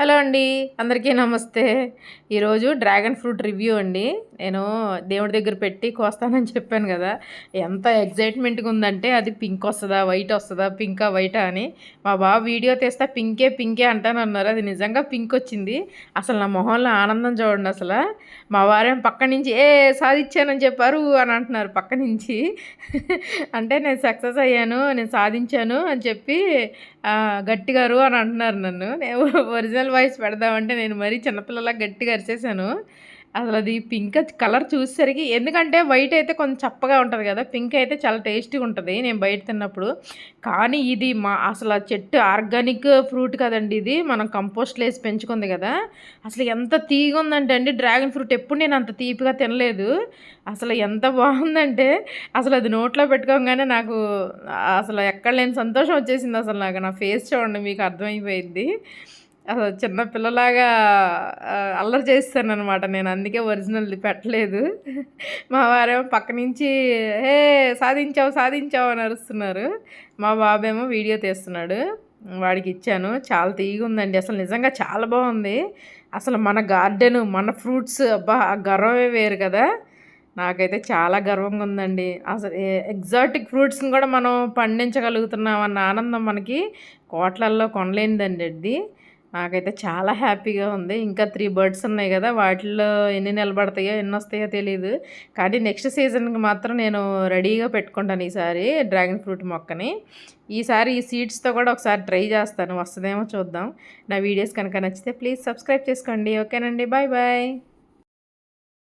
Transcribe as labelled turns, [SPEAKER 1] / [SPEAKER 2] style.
[SPEAKER 1] Hello అండి, అందరికీ నమస్తే. ఈరోజు డ్రాగన్ ఫ్రూట్ రివ్యూ అండి. నేను దేవుడి దగ్గర పెట్టి కోస్తానని చెప్పాను కదా, ఎంత ఎగ్జైట్మెంట్గా ఉందంటే అది పింక్ వస్తుందా వైట్ వస్తుందా, పింకా వైటా అని. మా బాబు వీడియో తీస్తే పింకే పింకే అంటానన్నారు. అది నిజంగా పింక్ వచ్చింది. అసలు నా మొహంలో ఆనందం చూడండి. అసలు మా వారేం పక్క నుంచి సాధించానని చెప్పారు అని అంటున్నారు పక్క నుంచి. అంటే నేను సక్సెస్ అయ్యాను, నేను సాధించాను అని చెప్పి గట్టిగారు అని అంటున్నారు నన్ను. నేను ఒరిజినల్ వాయిస్ పెడదామంటే నేను మరీ చిన్నపిల్లలా గట్టిగా అరిచేసాను. అసలు అది పింక్ కలర్ చూసేసరికి, ఎందుకంటే వైట్ అయితే కొంచెం చప్పగా ఉంటుంది కదా, పింక్ అయితే చాలా టేస్టీగా ఉంటుంది నేను బయట తిన్నప్పుడు. కానీ ఇది అసలు చెట్టు ఆర్గానిక్ ఫ్రూట్ కదండి, ఇది మనం కంపోస్ట్లో వేసి పెంచుకుంది కదా. అసలు ఎంత తీగా ఉందంటే అండి, డ్రాగన్ ఫ్రూట్ ఎప్పుడు నేను అంత తీపిగా తినలేదు. అసలు ఎంత బాగుందంటే అసలు అది నోట్లో పెట్టుకోగానే నాకు అసలు ఎక్కడ లేని సంతోషం వచ్చేసింది. అసలు నాకు నా ఫేస్ చూడండి, మీకు అర్థమైపోయింది. అసలు చిన్న పిల్లలాగా అల్లరి చేస్తానన్నమాట నేను, అందుకే ఒరిజినల్ది పెట్టలేదు. మా వారేమో పక్క నుంచి సాధించావు సాధించావు అని అరుస్తున్నారు. మా బాబేమో వీడియో తీస్తున్నాడు, వాడికి ఇచ్చాను. చాలా తీగా ఉందండి, అసలు నిజంగా చాలా బాగుంది. అసలు మన గార్డెను, మన ఫ్రూట్స్, అబ్బా ఆ గర్వమే వేరు కదా. నాకైతే చాలా గర్వంగా ఉందండి. అసలు ఎగ్జాటిక్ ఫ్రూట్స్ని కూడా మనం పండించగలుగుతున్నాం అన్న ఆనందం మనకి కోట్లల్లో కొనలేనిదండి అది. నాకైతే చాలా హ్యాపీగా ఉంది. ఇంకా 3 బర్డ్స్ ఉన్నాయి కదా, వాటిల్లో ఎన్ని నిలబడతాయో ఎన్ని వస్తాయో తెలియదు. కానీ నెక్స్ట్ సీజన్కి మాత్రం నేను రెడీగా పెట్టుకుంటాను ఈసారి డ్రాగన్ ఫ్రూట్ మొక్కని. ఈసారి ఈ సీడ్స్తో కూడా ఒకసారి ట్రై చేస్తాను, వస్తుందేమో చూద్దాం. నా వీడియోస్ కనుక నచ్చితే ప్లీజ్ సబ్స్క్రైబ్ చేసుకోండి. ఓకేనండి, బాయ్ బాయ్.